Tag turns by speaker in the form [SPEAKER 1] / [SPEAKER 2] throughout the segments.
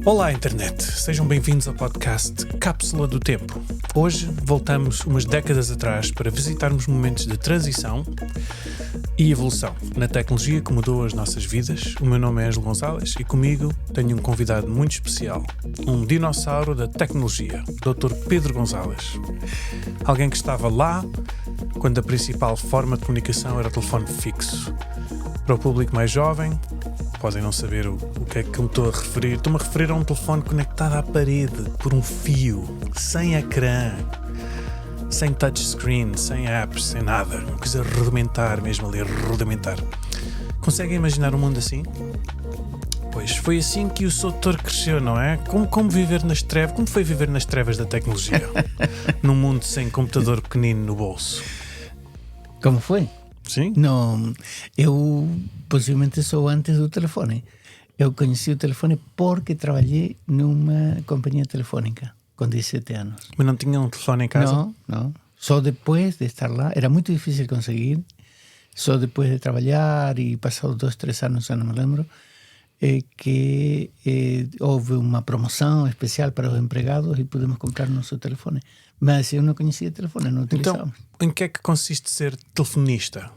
[SPEAKER 1] Olá, internet! Sejam bem-vindos ao podcast Cápsula do Tempo. Hoje voltamos umas décadas atrás para visitarmos momentos de transição e evolução na tecnologia que mudou as nossas vidas. O meu nome é Ângelo Gonzalez e comigo tenho um convidado muito especial, um dinossauro da tecnologia, Dr. Pedro Gonzalez. Alguém que estava lá quando a principal forma de comunicação era o telefone fixo. Para o público mais jovem, podem não saber o que é que eu me estou a referir. Estou-me a referir a um telefone conectado à parede por um fio, sem ecrã, sem touchscreen, sem apps, sem nada. Uma coisa rudimentar mesmo ali, rudimentar. Conseguem imaginar um mundo assim? Pois foi assim que o Soutor cresceu, não é? Como viver nas trevas? Como foi viver nas trevas da tecnologia? Num mundo sem computador pequenino no bolso.
[SPEAKER 2] Como foi?
[SPEAKER 1] Sim?
[SPEAKER 2] Não, eu possivelmente sou antes do telefone. Eu conheci o telefone porque trabalhei numa companhia telefônica com 17 anos.
[SPEAKER 1] Mas não tinha um telefone em casa?
[SPEAKER 2] Não. Só depois de estar lá, era muito difícil conseguir. Só depois de trabalhar e passados 2, 3 anos, já não me lembro, que houve uma promoção especial para os empregados e pudemos comprar o nosso telefone. Mas eu não conhecia telefone, não utilizávamos.
[SPEAKER 1] Então, em que é que consiste ser telefonista?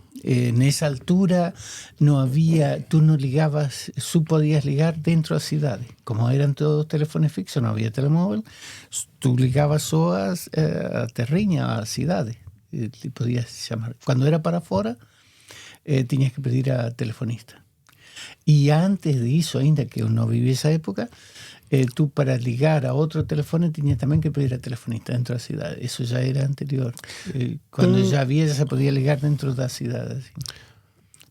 [SPEAKER 2] Nessa altura não havia, tu não ligavas, só podias ligar dentro da cidade. Como eram todos telefones fixos, não havia telemóvel, tu ligavas só a terrinha, a cidade. E podias chamar. Quando era para fora, tinhas que pedir a telefonista. E antes disso, ainda que eu não vivi essa época, tu para ligar a outro telefone tinha também que pedir a telefonista dentro da cidade. Isso já era anterior. Quando já havia, já se podia ligar dentro da cidade. Assim.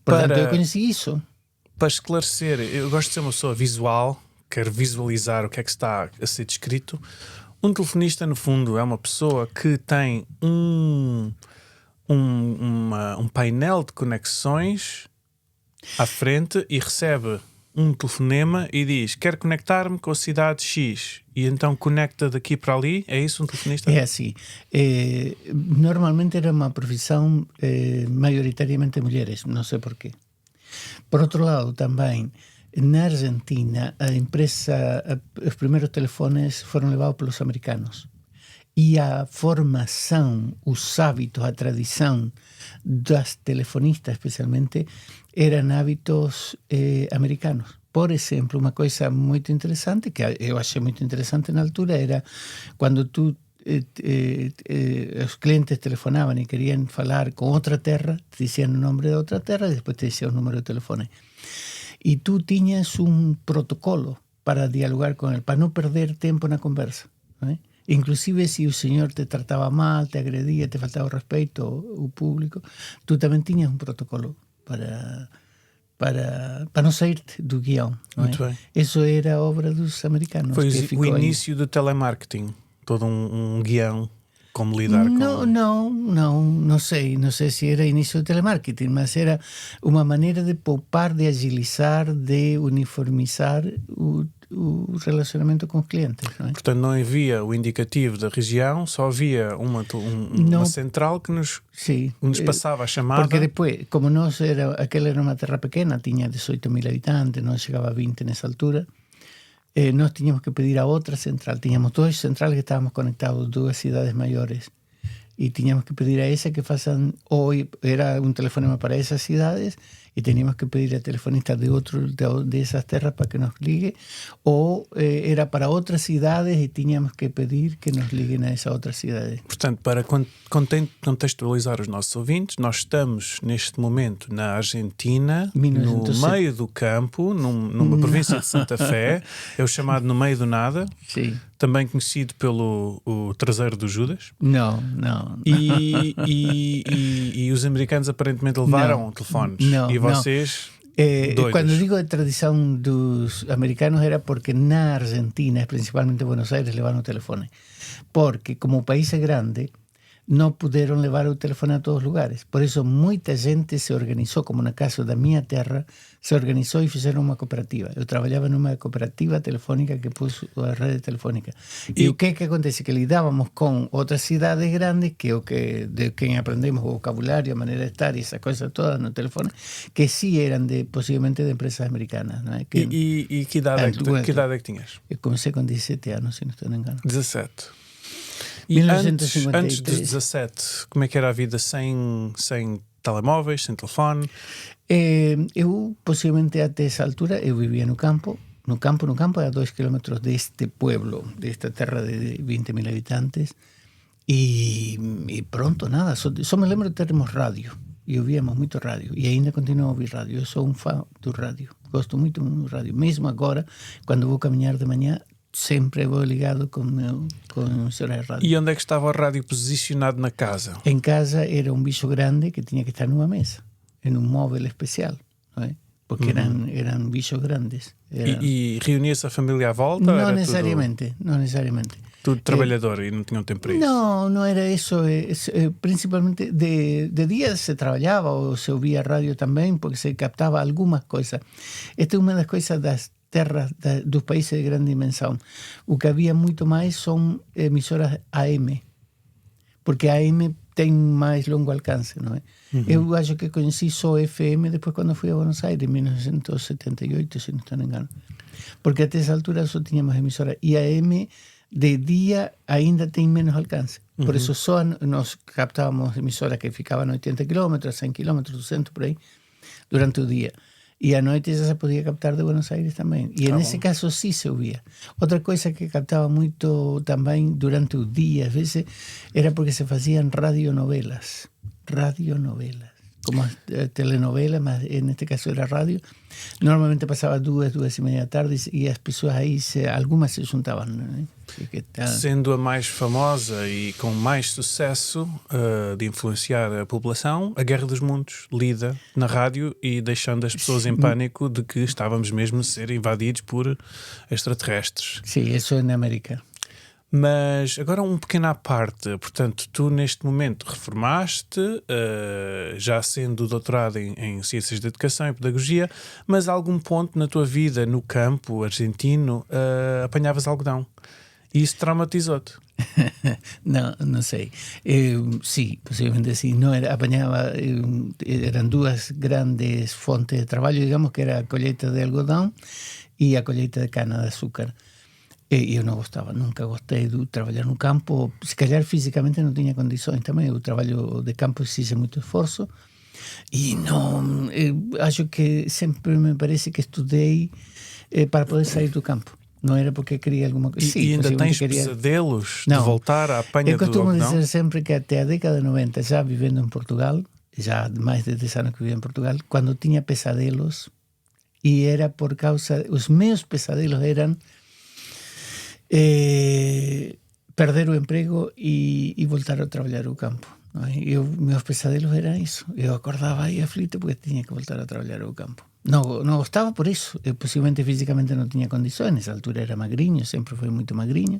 [SPEAKER 2] Portanto, eu conheci isso.
[SPEAKER 1] Para esclarecer, eu gosto de ser uma pessoa visual, quero visualizar o que é que está a ser descrito. Um telefonista, no fundo, é uma pessoa que tem um painel de conexões à frente e recebe um telefonema e diz: quero conectar-me com a cidade X, e então conecta daqui para ali. É isso um telefonista?
[SPEAKER 2] É assim. Normalmente era uma profissão maioritariamente de mulheres, não sei porquê. Por outro lado, também, na Argentina, os primeiros telefones foram levados pelos americanos. E a formação, os hábitos, a tradição das telefonistas, especialmente, eram hábitos americanos. Por exemplo, uma coisa muito interessante, que eu achei muito interessante na altura, era quando os clientes telefonavam e queriam falar com outra terra, te diziam o nome de outra terra e depois te diziam o número de telefone. E tu tinhas um protocolo para dialogar com ele, para não perder tempo na conversa, não é? Inclusive, se o senhor te tratava mal, te agredia, te faltava respeito ao público, tu também tinhas um protocolo para não sair do guião.
[SPEAKER 1] Muito bem.
[SPEAKER 2] Isso era obra dos americanos.
[SPEAKER 1] Foi o início do telemarketing, todo um guião, como lidar com...
[SPEAKER 2] Não sei se era início do telemarketing, mas era uma maneira de poupar, de agilizar, de uniformizar o relacionamento com os clientes. Não é?
[SPEAKER 1] Portanto, não havia o indicativo da região, só havia uma central que nos passava a chamada.
[SPEAKER 2] Porque depois, como aquela era uma terra pequena, tinha 18.000 habitantes, não chegava a 20 nessa altura, nós tínhamos que pedir a outra central. Tínhamos 2 centrales que estávamos conectados, 2 cidades maiores, e tínhamos que pedir a esa que façam, ou era um telefonema para essas cidades, e teníamos que pedir a telefonista de esas terras para que nos ligue, ou era para outras cidades e tínhamos que pedir que nos liguem a essa outra cidade.
[SPEAKER 1] Portanto, para contextualizar os nossos ouvintes, nós estamos neste momento na Argentina, no meio do campo, numa província de Santa Fé, é o chamado no meio do nada.
[SPEAKER 2] Sim.
[SPEAKER 1] Também conhecido pelo o traseiro do Judas.
[SPEAKER 2] Não.
[SPEAKER 1] E os americanos aparentemente levaram telefones. E vocês...
[SPEAKER 2] Quando digo a tradição dos americanos era porque na Argentina, principalmente em Buenos Aires, levaram o telefone. Porque como o país é grande, não puderam levar o telefone a todos os lugares. Por isso, muita gente se organizou, como no caso da minha terra, se organizou e fizeram uma cooperativa. Eu trabalhava numa cooperativa telefônica que pôs a rede telefônica. E o que acontece? Que lidávamos com outras cidades grandes, que é o que de quem aprendemos o vocabulário, a maneira de estar e essa coisa toda no telefone, que sim eram possivelmente de empresas americanas. Não é?
[SPEAKER 1] E que idade é que tinhas?
[SPEAKER 2] Eu comecei com 17 anos, se não estou engano.
[SPEAKER 1] 17. E antes dos 17, como é que era a vida sem telemóveis, sem telefone?
[SPEAKER 2] Eu, possivelmente até essa altura, eu vivia no campo, a 2 quilómetros deste pueblo, desta terra de 20.000 habitantes, e pronto, nada, só me lembro de termos rádio, e ouvíamos muito rádio, e ainda continuo a ouvir rádio. Eu sou um fã do rádio, gosto muito do rádio, mesmo agora, quando vou caminhar de manhã, sempre vou ligado com emissora de rádio.
[SPEAKER 1] E onde é que estava o rádio posicionado na casa?
[SPEAKER 2] Em casa era um bicho grande que tinha que estar numa mesa, em um móvel especial, não é? Porque eram bichos grandes.
[SPEAKER 1] E reunia-se a família à volta?
[SPEAKER 2] Não necessariamente, não necessariamente.
[SPEAKER 1] Tudo trabalhador e não tinham tempo para isso?
[SPEAKER 2] Não era isso. Principalmente de dia se trabalhava ou se ouvia rádio também, porque se captava algumas coisas. Esta é uma das coisas das terras dos países de grande dimensão. O que havia muito mais são emissoras AM, porque a AM tem mais longo alcance, não é? Eu acho que conheci só FM depois quando fui a Buenos Aires, em 1978, se não estou engano. Porque até essa altura só tínhamos emissoras. E a AM de dia ainda tem menos alcance. Por isso só nós captávamos emissoras que ficavam 80 km, 100 km, 200 por aí, durante o dia. E à noite já se podia captar de Buenos Aires também. E nesse caso sim se ouvia. Outra coisa que captava muito também durante o dia, às vezes, era porque se faziam radionovelas. Como telenovelas, mas neste caso era rádio. Normalmente passava 2:30 da tarde e as pessoas aí, algumas se juntavam. Né?
[SPEAKER 1] Sendo a mais famosa e com mais sucesso de influenciar a população, a Guerra dos Mundos lida na rádio e deixando as pessoas em pânico de que estávamos mesmo a ser invadidos por extraterrestres.
[SPEAKER 2] Sim, isso é na América.
[SPEAKER 1] Mas agora um pequeno à parte, portanto, tu neste momento reformaste, já sendo doutorado em Ciências da Educação e Pedagogia, mas a algum ponto na tua vida no campo argentino apanhavas algodão e isso traumatizou-te?
[SPEAKER 2] Não sei. Sim, possivelmente sim. Não era, apanhava, eram duas grandes fontes de trabalho, digamos que era a colheita de algodão e a colheita de cana-de-açúcar. E eu não gostava, nunca gostei de trabalhar no campo. Se calhar fisicamente não tinha condições também. O trabalho de campo exige muito esforço. E não, acho que sempre me parece que estudei para poder sair do campo. Não era porque queria alguma coisa. Sim,
[SPEAKER 1] e ainda tens pesadelos de voltar à apanha do algodão? Eu
[SPEAKER 2] costumo dizer sempre que até a década de 90, já vivendo em Portugal, já mais de 10 anos que vivia em Portugal, quando tinha pesadelos, e era por causa... Os meus pesadelos eram perder o emprego e voltar a trabalhar o campo. Meus pesadelos eram isso. Eu acordava aí aflito porque tinha que voltar a trabalhar o campo. Não gostava por isso. Eu possivelmente fisicamente não tinha condições. Nessa altura era magrinho, sempre foi muito magrinho.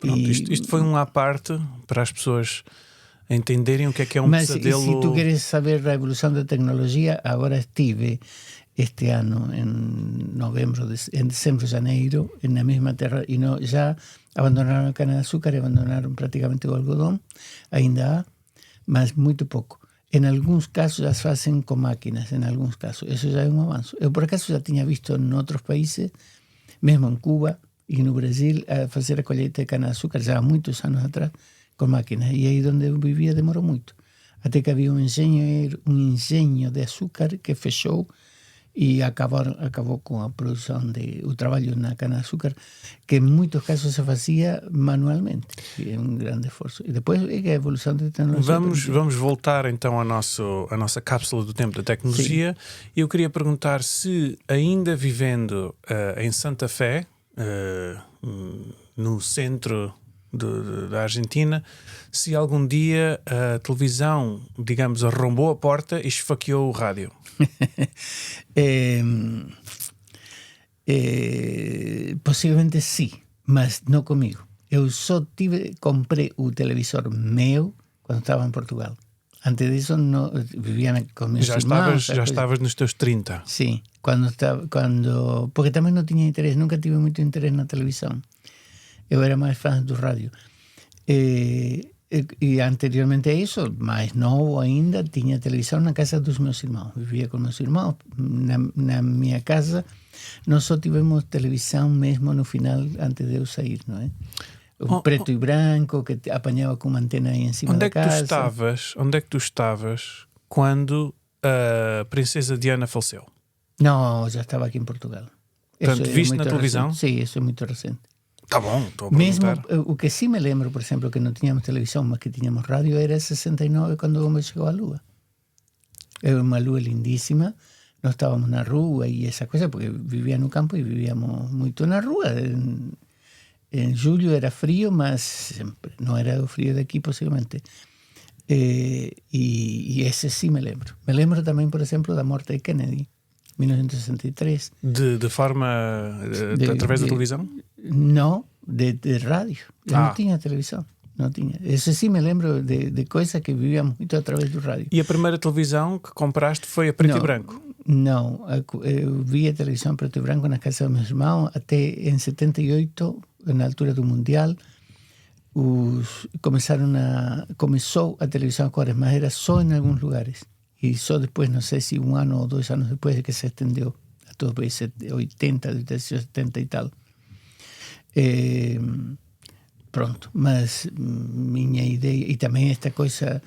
[SPEAKER 1] Pronto, isto foi à parte para as pessoas entenderem o que é um pesadelo.
[SPEAKER 2] Mas se tu queres saber a evolução da tecnologia, agora estive este ano em dezembro, janeiro, na mesma terra, e já abandonaram a cana-de-açúcar e abandonaram praticamente o algodão. Ainda há, mas muito pouco. Em alguns casos já se fazem com máquinas, em alguns casos. Isso já é um avanço. Eu, por acaso, já tinha visto em outros países, mesmo em Cuba e no Brasil, a fazer a colheita de cana-de-açúcar já há muitos anos atrás, com máquinas. E aí onde eu vivia demorou muito. Até que havia um engenho de açúcar que fechou e acabou com a produção o trabalho na cana-de-açúcar, que em muitos casos se fazia manualmente. E é um grande esforço. E depois é a evolução da tecnologia.
[SPEAKER 1] Vamos voltar então à nossa cápsula do tempo da tecnologia. E eu queria perguntar se, ainda vivendo em Santa Fé, no centro da Argentina, se algum dia a televisão, digamos, arrombou a porta e esfaqueou o rádio.
[SPEAKER 2] Possivelmente sim, mas não comigo. Eu só comprei o televisor meu cuando estaba en Portugal. Antes de eso no vivía con mis hermanos.
[SPEAKER 1] Já estavas nos teus 30.
[SPEAKER 2] Sí, porque también no tenía interés, nunca tuve mucho interés en la televisión. Yo era más fan do radio. E anteriormente a isso, mais novo ainda, tinha televisão na casa dos meus irmãos. Vivia com meus irmãos. Na minha casa, nós só tivemos televisão mesmo no final, antes de eu sair, não é? O preto e branco, que apanhava com uma antena aí em cima da casa.
[SPEAKER 1] Onde é que tu estavas quando a princesa Diana faleceu?
[SPEAKER 2] Não, já estava aqui em Portugal.
[SPEAKER 1] Portanto, viste na televisão?
[SPEAKER 2] Sim, isso é muito recente.
[SPEAKER 1] Tá bom, estou a
[SPEAKER 2] mesmo
[SPEAKER 1] perguntar.
[SPEAKER 2] o que sim me lembro, por exemplo, que não tínhamos televisão, mas que tínhamos rádio, era 69, quando o homem chegou à Lua. Era uma lua lindíssima. Nós estávamos na rua e essa coisa, porque vivia no campo e vivíamos muito na rua. Em julho era frio, mas sempre não era o frio daqui, possivelmente. E esse sim me lembro. Me lembro também, por exemplo, da morte de Kennedy, 1963.
[SPEAKER 1] De forma... através da televisão?
[SPEAKER 2] Não, de rádio. Eu não tinha televisão. Não tinha. Esse sim me lembro de coisas que vivíamos muito através do rádio.
[SPEAKER 1] E a primeira televisão que compraste foi a preto e branco?
[SPEAKER 2] Não, eu vi a televisão preto e branco na casa dos meus irmãos até em 78, na altura do Mundial. Começou a televisão a cores, mas era só em alguns lugares. E só depois, não sei se 1 ano ou 2 anos depois, é que se estendeu a todo o país, 80, 70 e tal. Pronto, mas minha ideia, e também esta coisa,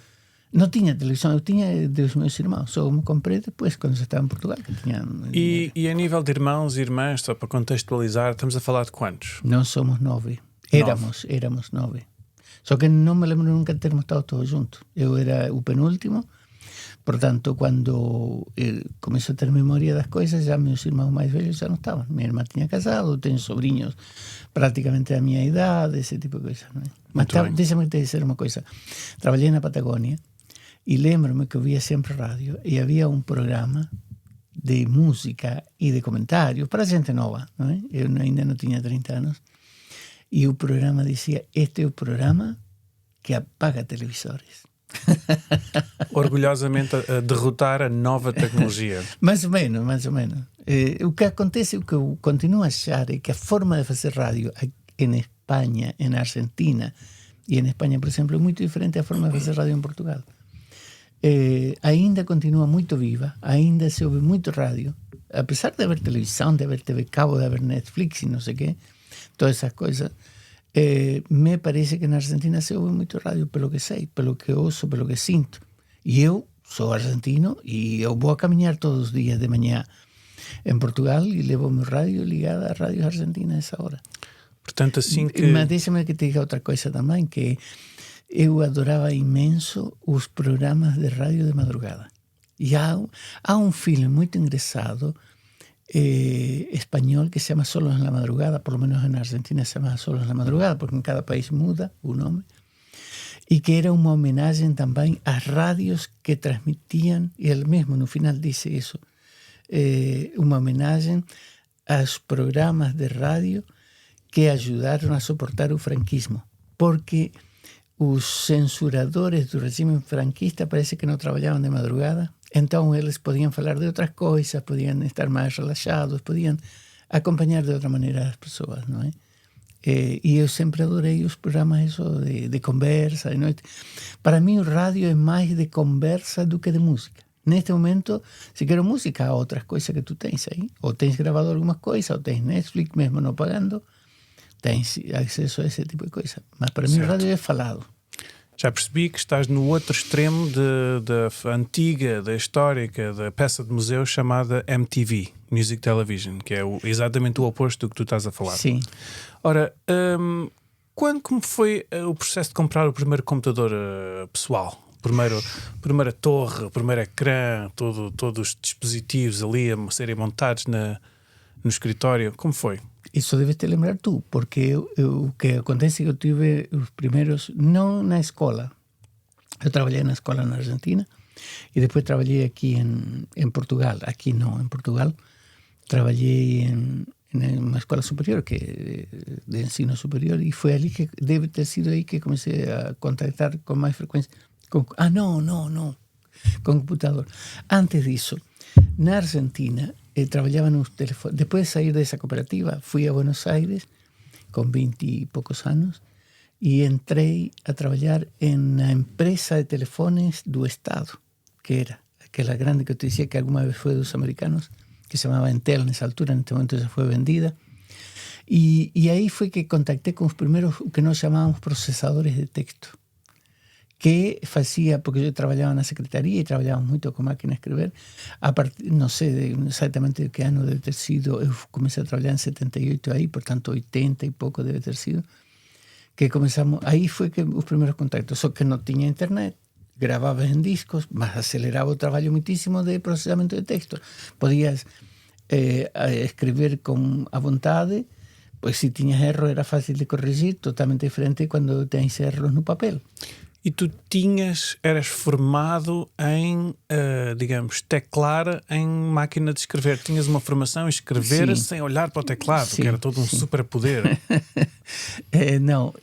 [SPEAKER 2] não tinha televisão, eu tinha dos meus irmãos, só me comprei depois, quando já estava em Portugal. Que tinha,
[SPEAKER 1] e a nível de irmãos e irmãs, só para contextualizar, estamos a falar de quantos?
[SPEAKER 2] Nós somos 9. Éramos 9. Só que não me lembro nunca de termos estado todos juntos. Eu era o penúltimo. Portanto, quando começou a ter memória das coisas, já meus irmãos mais velhos já não estavam. Minha irmã tinha casado, tenho sobrinhos praticamente da minha idade, esse tipo de coisa. Não é? Mas deixa-me te dizer uma coisa. Trabalhei na Patagônia e lembro-me que eu via sempre rádio e havia um programa de música e de comentários para gente nova. Não é? Eu ainda não tinha 30 anos. E o programa dizia, este é o programa que apaga televisores.
[SPEAKER 1] Orgulhosamente a derrotar a nova tecnologia.
[SPEAKER 2] Mais ou menos. O que acontece, o que eu continuo a achar, é que a forma de fazer rádio em Espanha, em Argentina e em Espanha, por exemplo, é muito diferente da forma de fazer rádio em Portugal. Ainda continua muito viva, ainda se ouve muito rádio, apesar de haver televisão, de haver TV cabo, de haver Netflix e não sei o quê, todas essas coisas. Me parece que na Argentina se ouve muito rádio, pelo que sei, pelo que ouço, pelo que sinto. E eu sou argentino e eu vou a caminhar todos os dias de manhã em Portugal e levo o meu rádio ligado à rádio argentina a essa hora.
[SPEAKER 1] Portanto, assim que...
[SPEAKER 2] Mas deixa-me que te diga outra coisa também, que eu adorava imenso os programas de rádio de madrugada. E há um filme muito engraçado español que se llama Solos en la Madrugada, por lo menos en Argentina se llama Solos en la Madrugada, porque en cada país muda o nome, e que era uma homenagem também às rádios que transmitiam, e ele mesmo no final disse isso, uma homenagem aos programas de rádio que ajudaram a suportar o franquismo, porque os censuradores do regime franquista parece que não trabalhavam de madrugada. Então eles podiam falar de outras coisas, podiam estar mais relaxados, podiam acompanhar de outra maneira as pessoas, não é? E eu sempre adorei os programas de conversa, de noite. Para mim o rádio é mais de conversa do que de música. Neste momento, se quero música, há outras coisas que tu tens aí. Ou tens gravado algumas coisas, ou tens Netflix mesmo não pagando, tens acesso a esse tipo de coisa. Mas para mim o rádio é falado.
[SPEAKER 1] Já percebi que estás no outro extremo da antiga, da histórica, da peça de museu chamada MTV, Music Television, que é exatamente o oposto do que tu estás a falar.
[SPEAKER 2] Sim.
[SPEAKER 1] Ora, como foi o processo de comprar o primeiro computador pessoal? Primeira torre, o primeiro ecrã, todos os dispositivos ali a serem montados no escritório, como foi?
[SPEAKER 2] Isso deves te lembrar tu, porque o que acontece é que eu tive os primeiros, não na escola. Eu trabalhei na escola na Argentina e depois trabalhei aqui em Portugal. Aqui não, em Portugal. Trabalhei em uma escola superior, de ensino superior, e foi ali que deve ter sido aí que comecei a contactar com mais frequência. Não. Com computador. Antes disso, na Argentina, trabajaba en un teléfono. Después de salir de esa cooperativa, fui a Buenos Aires con 20 y pocos años y entré a trabajar en la empresa de telefones do Estado, que era aquella grande que te decía que alguna vez fue de los americanos, que se llamaba Entel en esa altura, en este momento ya fue vendida. Y ahí fue que contacté con los primeros que nos llamábamos procesadores de texto, que hacía, porque yo trabajaba en la secretaría y trabajábamos mucho con máquina de escribir, no sé exactamente de qué año debe ter sido, yo comencé a trabajar en 78 ahí, por tanto 80 y poco debe ter sido, que comenzamos, ahí fue que los primeros contactos, solo que no tenía internet, grababa en discos, más aceleraba el trabajo muchísimo de procesamiento de texto. Podías escribir con a vontade, pues si tenías erro era fácil de corregir, totalmente diferente cuando tenías erros no papel.
[SPEAKER 1] E tu eras formado em, digamos, teclar em máquina de escrever. Tinhas uma formação em escrever sem olhar para o teclado, que era todo um superpoder.
[SPEAKER 2] Não,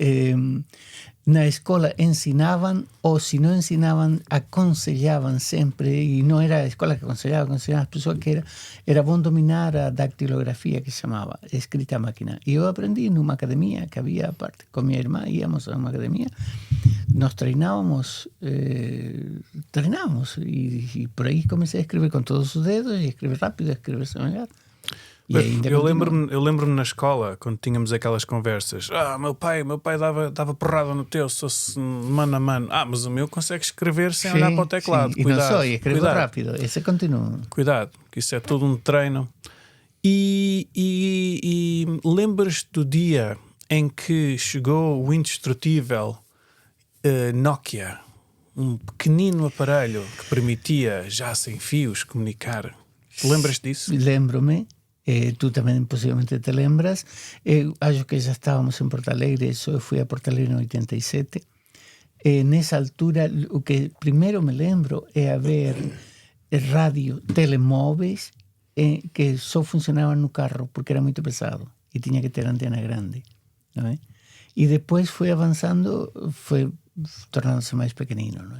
[SPEAKER 2] na escola ensinavam, ou se não ensinavam, aconselhavam sempre, e não era a escola que aconselhava as pessoas, que era bom dominar a dactilografia, que se chamava, escrita à máquina. E eu aprendi numa academia que havia à parte. Com minha irmã íamos a uma academia, nos treinábamos e por aí comecei a escrever com todos os dedos, e escrever rápido, escrever sem olhar.
[SPEAKER 1] Eu lembro-me na escola, quando tínhamos aquelas conversas, meu pai dava porrada no teu, se fosse mano a mano. Mas o meu consegue escrever sem olhar para o teclado.
[SPEAKER 2] E não só, escreve rápido, esse continua.
[SPEAKER 1] Cuidado, que isso é todo um treino. E lembras-te do dia em que chegou o indestrutível Nokia, um pequenino aparelho que permitia, já sem fios, comunicar? Lembras-te disso?
[SPEAKER 2] Lembro-me. Tú también posiblemente te lembras. Acho que ya estábamos en Porto Alegre, yo fui a Porto Alegre en 87. En esa altura, lo que primero me lembro es haber radio telemóveis que só funcionaban no carro porque era muy pesado y tenía que tener antena grande, ¿no? Y después fue avanzando, fue tornándose más pequeñino, ¿no?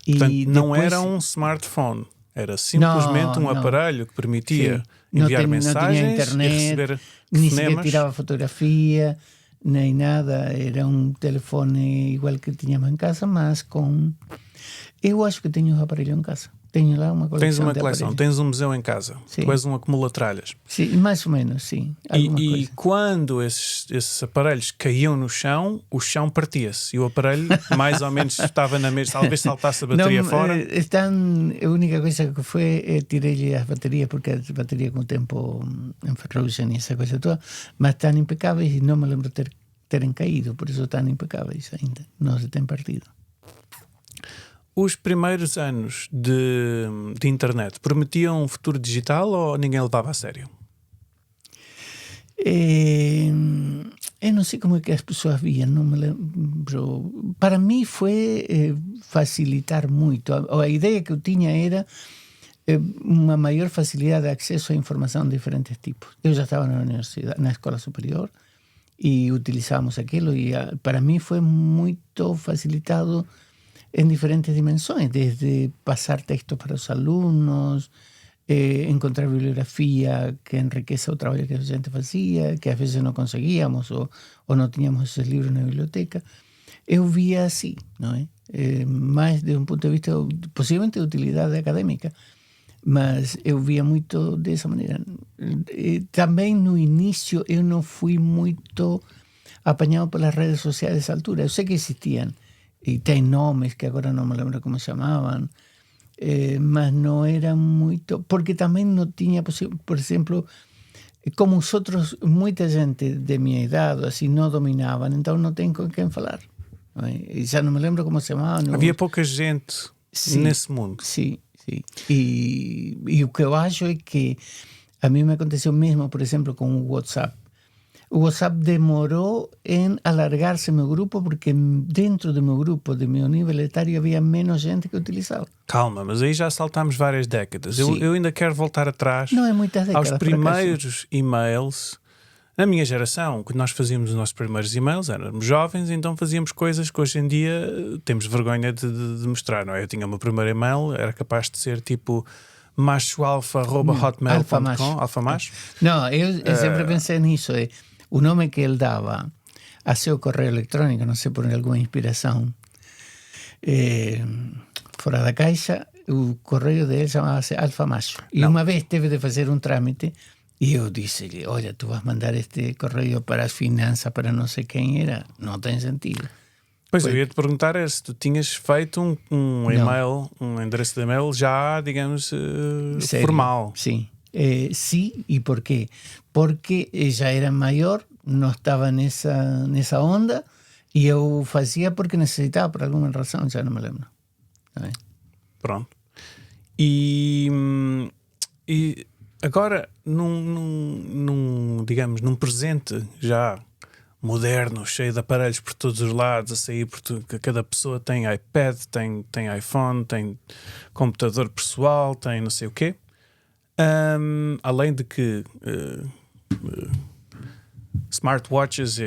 [SPEAKER 1] Portanto, não era um smartphone, era simplesmente um aparelho que permitia enviar mensagens,
[SPEAKER 2] no tenía internet,
[SPEAKER 1] e receber
[SPEAKER 2] ni
[SPEAKER 1] fonemas.
[SPEAKER 2] siquiera tiraba fotografía, ni nada. Era un teléfono igual que teníamos en casa, mas com... Eu acho que tenho um aparelho em casa. Tenho lá uma coleção.
[SPEAKER 1] Tens uma coleção, tens um museu em casa.
[SPEAKER 2] Sim.
[SPEAKER 1] Tu és um acumula-tralhas.
[SPEAKER 2] Sim, mais ou menos, sim.
[SPEAKER 1] E quando esses aparelhos caíam no chão, o chão partia-se. E o aparelho, mais ou menos, estava na mesa. Talvez saltasse a bateria fora.
[SPEAKER 2] A única coisa que foi, tirei-lhe as baterias, porque as baterias com o tempo enferrujam e essa coisa toda, mas estão impecáveis e não me lembro de terem caído, por isso estão impecáveis ainda. Não se têm partido.
[SPEAKER 1] Os primeiros anos de internet prometiam um futuro digital ou ninguém levava a sério?
[SPEAKER 2] Eu não sei como é que as pessoas viam, não me lembro. Para mim foi facilitar muito. A ideia que eu tinha era uma maior facilidade de acesso à informação de diferentes tipos. Eu já estava na universidade, na escola superior, e utilizávamos aquilo, e para mim foi muito facilitado en diferentes dimensiones, desde pasar textos para los alumnos, encontrar bibliografía que enriquece el trabajo que a gente hacía, que a veces no conseguíamos o no teníamos esos libros en la biblioteca. Eu via así, ¿no? Más de un punto de vista posiblemente de utilidad académica, mas eu via muito dessa maneira. Também no início eu não fui muito apanhado pelas redes sociais dessa altura. Eu sei que existiam, e tem nomes que agora não me lembro como se chamavam, mas não era muito, porque também não tinha, por exemplo, como os outros, muita gente de minha idade assim não dominavam, então não tem com quem falar. E já não me lembro como se chamavam.
[SPEAKER 1] Havia pouca gente nesse mundo.
[SPEAKER 2] Sim, sim. E o que eu acho é que a mim me aconteceu mesmo, por exemplo, com o WhatsApp. O WhatsApp demorou em alargar-se meu grupo porque dentro do meu grupo, do meu nível etário, havia menos gente que utilizava.
[SPEAKER 1] Calma, mas aí já saltámos várias décadas. Eu ainda quero voltar atrás.
[SPEAKER 2] Não é muitas décadas.
[SPEAKER 1] Aos primeiros e-mails Na minha geração, quando nós fazíamos os nossos primeiros e-mails, éramos jovens, então fazíamos coisas que hoje em dia temos vergonha de mostrar, não é? Eu tinha o meu primeiro e-mail, era capaz de ser tipo machoalfa@hotmail.com, alfa macho.
[SPEAKER 2] No, eu sempre pensé nisso. O nome que ele dava a seu correio eletrônico, não sei, por alguma inspiração fora da caixa, o correio dele chamava-se Alfa Macho. E uma vez teve de fazer um trâmite e eu disse-lhe, olha, tu vas mandar este correio para as finanças, para não sei quem era. Não tem sentido.
[SPEAKER 1] Pois eu ia te perguntar se tu tinhas feito um e-mail, um endereço de e-mail já, digamos, formal.
[SPEAKER 2] Sim. Sí, ¿y por qué? Porque já era maior, não estava nessa onda e eu fazia porque necessitava, por alguma razão, já não me lembro.
[SPEAKER 1] Pronto. E agora, digamos, num presente já moderno, cheio de aparelhos por todos os lados, a sair por tudo, que cada pessoa tem iPad, tem iPhone, tem computador pessoal, tem não sei o quê. Além de que smartwatches,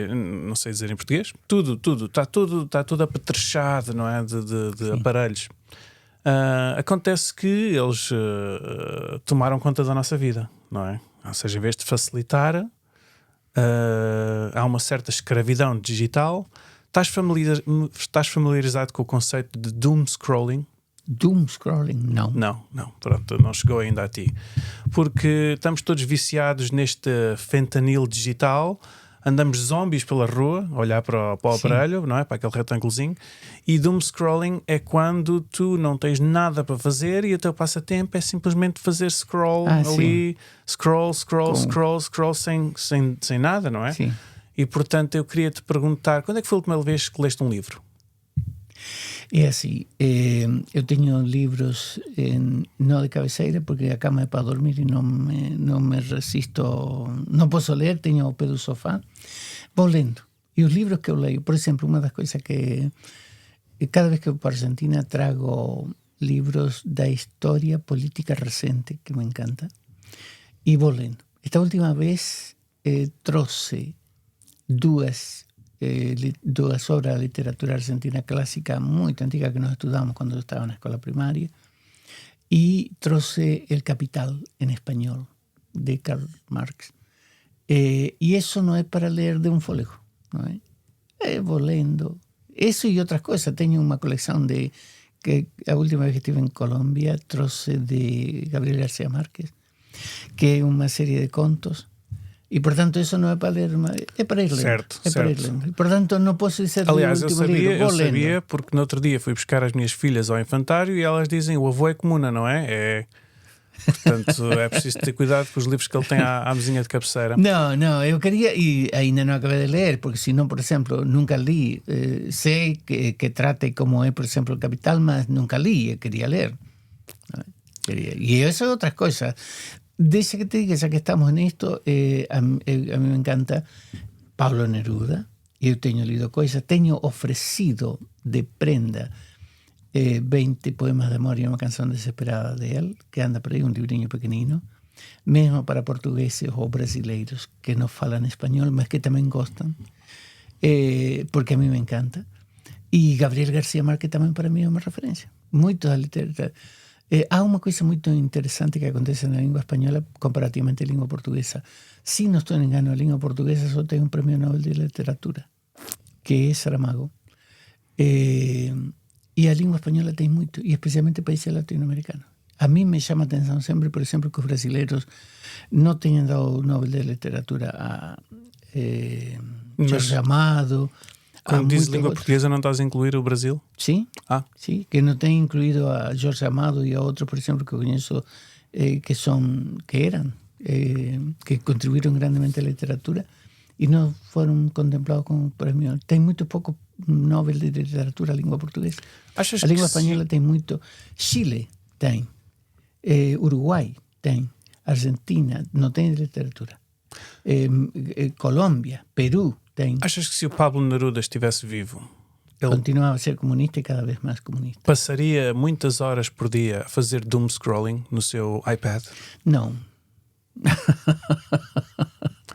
[SPEAKER 1] não sei dizer em português, está tudo apetrechado, não é? De aparelhos. Acontece que eles tomaram conta da nossa vida, não é? Ou seja, em vez de facilitar, há uma certa escravidão digital. Estás familiarizado com o conceito de doom scrolling?
[SPEAKER 2] Doom scrolling? Não.
[SPEAKER 1] Não, pronto, não chegou ainda a ti. Porque estamos todos viciados neste fentanil digital, andamos zombies pela rua, a olhar para o aparelho, não é? Para aquele retângulozinho. E doom scrolling é quando tu não tens nada para fazer e o teu passatempo é simplesmente fazer scroll ali, scroll, sem nada, não é?
[SPEAKER 2] Sim.
[SPEAKER 1] E portanto eu queria te perguntar, quando é que foi a última vez que leste um livro?
[SPEAKER 2] É assim, eu tenho livros não de cabeceira porque a cama é para dormir e não me resisto, não posso ler, tenho ao pé do sofá, vou lendo. E os livros que eu leio, por exemplo, uma das coisas que cada vez que vou para a Argentina trago livros da história política recente, que me encanta, e vou lendo. Esta última vez trouxe duas obras de literatura argentina clásica muy antiga que nos estudiamos cuando yo estaba en la escuela primaria, y trouxe El Capital en español de Karl Marx, y eso no es para leer de un folego, ¿no es? Voy leyendo eso y otras cosas. Tengo una colección que la última vez que estuve en Colombia trouxe de Gabriel García Márquez, que es una serie de contos. E, portanto, isso não é para ler, é para ir lendo.
[SPEAKER 1] Certo.
[SPEAKER 2] Para ir lendo. E, portanto, não posso dizer
[SPEAKER 1] aliás,
[SPEAKER 2] do último livro.
[SPEAKER 1] Eu sabia porque no outro dia fui buscar as minhas filhas ao infantário e elas dizem o avô é comuna, não é? Portanto, é preciso ter cuidado com os livros que ele tem à mesinha de cabeceira.
[SPEAKER 2] Não, eu queria, e ainda não acabei de ler, porque se não, por exemplo, nunca li, sei que trata como é, por exemplo, o Capital, mas nunca li, eu queria ler. E isso é outra coisa. Deixa que te diga, ya que estamos en esto, a mí me encanta Pablo Neruda. Eu tenho lido coisas, tenho ofrecido de prenda 20 poemas de amor y una canción desesperada de él, que anda por ahí, un librinho pequenino, mesmo para portugueses ou brasileiros que no falan español, mas que también gostan, porque a mí me encanta. E Gabriel García Márquez tamén para mí é uma referencia. Muito da literatura. Há uma coisa muito interessante que acontece na língua espanhola comparativamente à língua portuguesa. Se não estou engano, a língua portuguesa só tem um prêmio Nobel de literatura, que é Saramago. E a língua espanhola tem muito, e especialmente países latino-americanos. A mí me chama a atenção sempre, por exemplo, que os brasileiros não tenham dado o Nobel de literatura a Jorge Amado.
[SPEAKER 1] Quando diz língua portuguesa, não estás a incluir o Brasil?
[SPEAKER 2] Sim, sim, que não tem incluído a Jorge Amado e a outros, por exemplo, que eu conheço, que contribuíram grandemente à literatura e não foram contemplados com prêmio. Tem muito pouco Nobel de literatura a língua portuguesa. A língua espanhola tem muito. Chile tem, Uruguai tem, Argentina não tem literatura, Colômbia, Peru tem.
[SPEAKER 1] Achas que se o Pablo Neruda estivesse vivo, ele
[SPEAKER 2] continuava a ser comunista e cada vez mais comunista?
[SPEAKER 1] Passaria muitas horas por dia a fazer doom scrolling no seu iPad?
[SPEAKER 2] Não.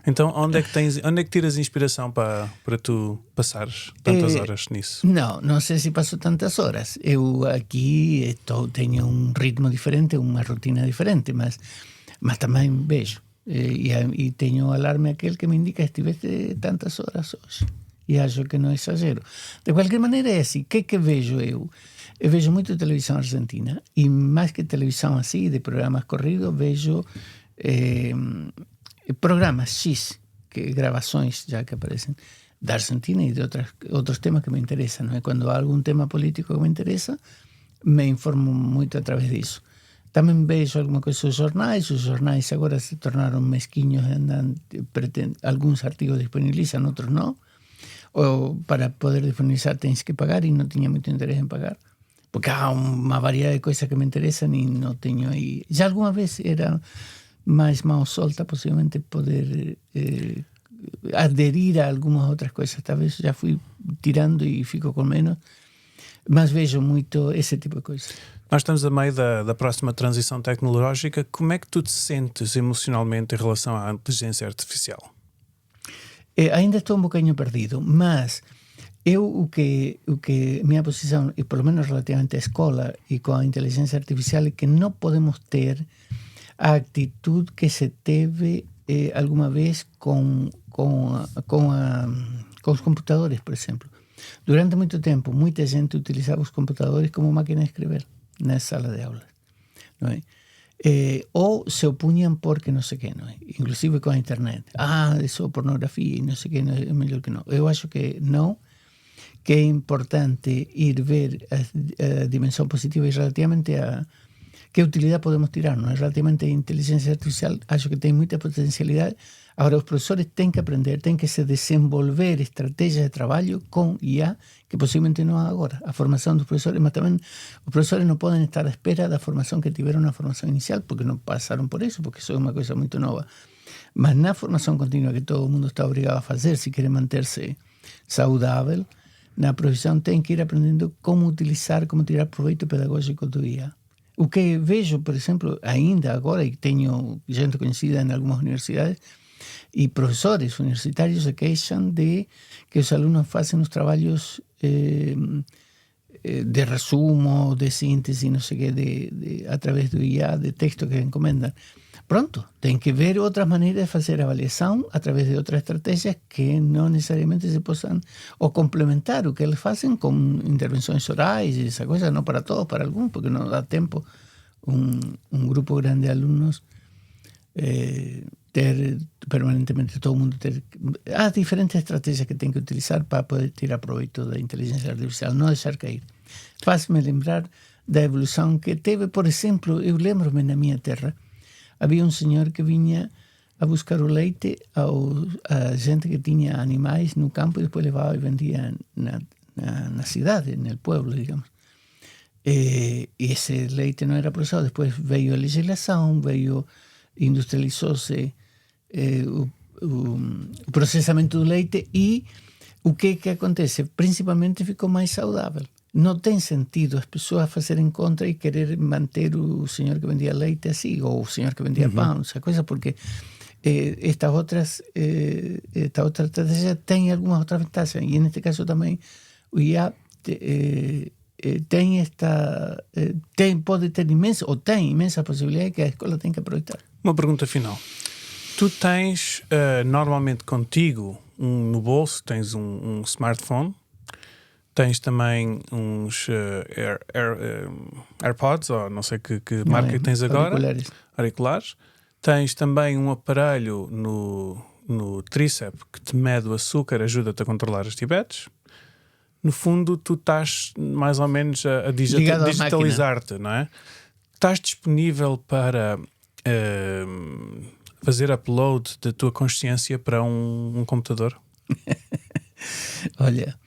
[SPEAKER 1] Então, onde é que tiras inspiração para tu passares tantas horas nisso?
[SPEAKER 2] Não sei se passo tantas horas. Eu aqui tenho um ritmo diferente, uma rotina diferente, mas também vejo. E tenho o alarme aquele que me indica estiveste tantas horas hoje. E acho que não exagero. De qualquer maneira é assim. O que vejo eu? Eu vejo muito televisão argentina e mais que televisão assim, de programas corridos, vejo programas X, gravações já que aparecem da Argentina e de outros temas que me interessam. Não é? Quando há algum tema político que me interessa, me informo muito através disso. Também vejo alguma coisa dos jornais. Os jornais agora se tornaram mesquinhos, alguns artigos disponibilizam, outros não. Ou para poder disponibilizar tens que pagar e não tinha muito interesse em pagar. Porque há uma variedade de coisas que me interessam e não tenho aí. Já alguma vez era mais mão solta, possivelmente poder aderir a algumas outras coisas. Talvez já fui tirando e fico com menos. Mas vejo muito esse tipo de coisa.
[SPEAKER 1] Nós estamos a meio da próxima transição tecnológica. Como é que tu te sentes emocionalmente em relação à inteligência artificial?
[SPEAKER 2] Ainda estou um bocadinho perdido, mas o que minha posição, e pelo menos relativamente à escola e com a inteligência artificial, é que não podemos ter a atitude que se teve alguma vez com os computadores, por exemplo. Durante muito tempo, muita gente utilizava os computadores como máquina de escrever na sala de aulas, não é? Ou se opunham porque não sei o que, não é? Inclusive com a internet. Isso é pornografia e não sei o que, não é melhor que não. Eu acho que não, que é importante ir ver a dimensão positiva e relativamente a que utilidade podemos tirar, não é? Relativamente a inteligência artificial, acho que tem muita potencialidade. Agora, os professores têm que aprender, têm que se desenvolver estratégias de trabalho com IA, que possivelmente não há agora. A formação dos professores, mas também os professores não podem estar à espera da formação que tiveram na formação inicial, porque não passaram por isso, porque isso é uma coisa muito nova. Mas na formação contínua que todo mundo está obrigado a fazer, se quer manter-se saudável, na profissão tem que ir aprendendo como utilizar, como tirar proveito pedagógico do IA. O que vejo, por exemplo, ainda agora, e tenho gente conhecida em algumas universidades, e professores universitários se queixam de que os alunos fazem os trabalhos de resumo, de síntese, não sei o que, através do IA, de texto que encomendam. Pronto, tem que ver outras maneiras de fazer avaliação através de outras estratégias que não necessariamente se possam ou complementar o que eles fazem com intervenções orais e essa coisa, não para todos, para alguns, porque não dá tempo um grupo grande de alunos ter permanentemente todo mundo ter. Há diferentes estratégias que tem que utilizar para poder tirar proveito da inteligência artificial, não deixar cair. Faz-me lembrar da evolução que teve, por exemplo, eu lembro-me na minha terra, havia um senhor que vinha a buscar o leite a gente que tinha animais no campo e depois levava e vendia na cidade, no pueblo, digamos. E esse leite não era processado. Depois veio a legislação, industrializou-se o processamento do leite e o que acontece? Principalmente ficou mais saudável. Não tem sentido as pessoas fazerem contra e querer manter o senhor que vendia leite assim, ou o senhor que vendia pão, essa coisa, porque esta outra estratégia tem algumas outras vantagens. E neste caso também o IA pode ter imensa possibilidade que a escola tem que aproveitar.
[SPEAKER 1] Uma pergunta final. Tu tens normalmente contigo no bolso, tens um smartphone, tens também uns AirPods, ou não sei que marca que tens agora, auriculares. Tens também um aparelho no tríceps que te mede o açúcar, ajuda-te a controlar os diabetes. No fundo, tu estás mais ou menos a digitalizar-te, não é? Estás disponível para fazer upload da tua consciência para um computador?
[SPEAKER 2] Olha,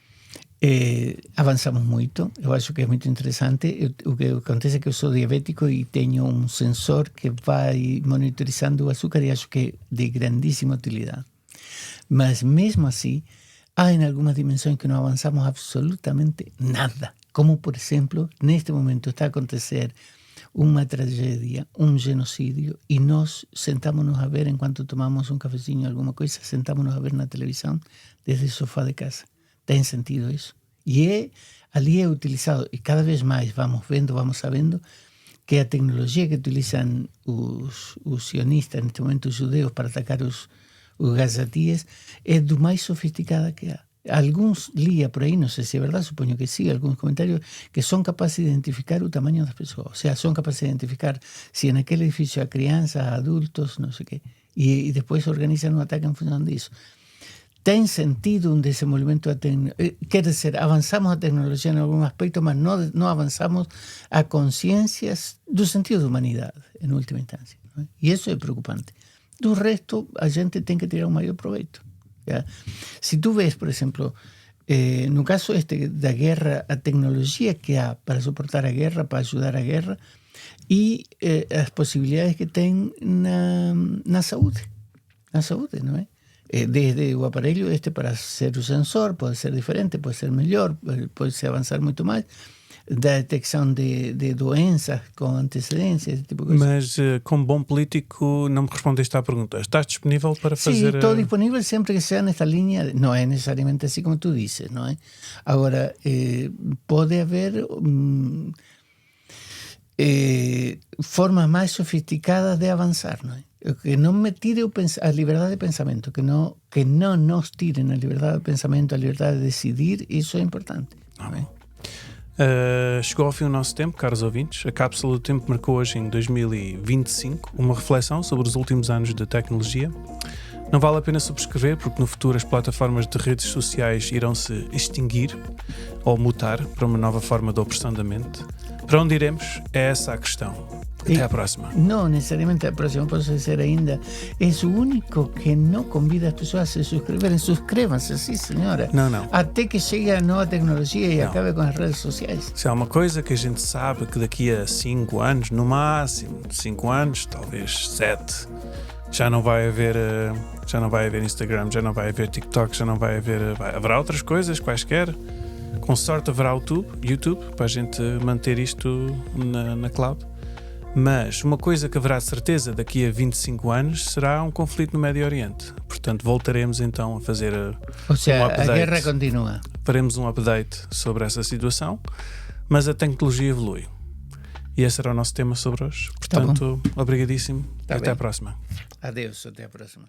[SPEAKER 2] avançamos muito. Eu acho que é muito interessante. O que acontece é que eu sou diabético e tenho um sensor que vai monitorizando o açúcar e acho que é de grandíssima utilidade. Mas mesmo assim, há em algumas dimensões que não avançamos absolutamente nada. Como, por exemplo, neste momento está a acontecer uma tragédia, um genocídio, e nós sentámonos a ver, enquanto tomamos um cafezinho, alguma coisa, sentámonos a ver na televisão desde o sofá de casa. Tem sentido isso? E ali é utilizado, e cada vez mais vamos vendo, vamos sabendo, que a tecnologia que utilizam os sionistas, neste momento os judeus, para atacar os gazatíes, é do mais sofisticada que há. Alguns lia por aí, não sei se é verdade, suponho que sim, alguns comentários que são capazes de identificar o tamanho das pessoas. Ou seja, são capazes de identificar se naquele edifício há crianças, há adultos, não sei o quê. E depois organizam um ataque em função disso. Tem sentido um desenvolvimento da tecnologia. Quer dizer, avançamos a tecnologia em algum aspecto, mas não avançamos a consciências do sentido da humanidade, em última instância. Não é? E isso é preocupante. Do resto, a gente tem que tirar um maior proveito. ¿Ya? Si tú ves, por ejemplo, no caso da guerra, a tecnologia que há para suportar a guerra, para ajudar a guerra, e as possibilidades que tem na saúde. Na saúde, não é? Desde o aparelho para ser o sensor, pode ser diferente, pode ser melhor, pode-se avançar muito mais, da detecção de doenças com antecedência, esse tipo de coisa.
[SPEAKER 1] Mas, como bom político, não me respondeste à pergunta. Estás disponível para fazer...
[SPEAKER 2] Sim, estou disponível sempre que seja nesta linha. Não é necessariamente assim como tu dizes, não é? Agora, pode haver formas mais sofisticadas de avançar, não é? Que não me tire a liberdade de pensamento, que não nos tirem a liberdade de pensamento, a liberdade de decidir, isso é importante. Não é?
[SPEAKER 1] Chegou ao fim o nosso tempo, caros ouvintes. A Cápsula do Tempo marcou hoje, em 2025, uma reflexão sobre os últimos anos de tecnologia. Não vale a pena subscrever, porque no futuro as plataformas de redes sociais irão se extinguir ou mutar para uma nova forma de opressão da mente. Para onde iremos? É essa a questão. Até à próxima.
[SPEAKER 2] Não necessariamente a próxima, posso dizer ainda, é o único que não convida as pessoas a se subscreverem. Subscrevam-se, sim, senhora.
[SPEAKER 1] Não.
[SPEAKER 2] Até que chegue a nova tecnologia e acabe com as redes sociais.
[SPEAKER 1] Se há uma coisa que a gente sabe que daqui a 5 anos, no máximo 5 anos, talvez 7, já não vai haver Instagram, já não vai haver TikTok, já não vai haver... haverá outras coisas, quaisquer. Com sorte haverá o YouTube para a gente manter isto na cloud. Mas uma coisa que haverá de certeza daqui a 25 anos será um conflito no Médio Oriente. Portanto, voltaremos então a fazer
[SPEAKER 2] ou seja,
[SPEAKER 1] um update.
[SPEAKER 2] A guerra continua.
[SPEAKER 1] Faremos um update sobre essa situação, mas a tecnologia evolui. E esse era o nosso tema sobre hoje. Portanto, obrigadíssimo e até à próxima.
[SPEAKER 2] Adeus, até à próxima.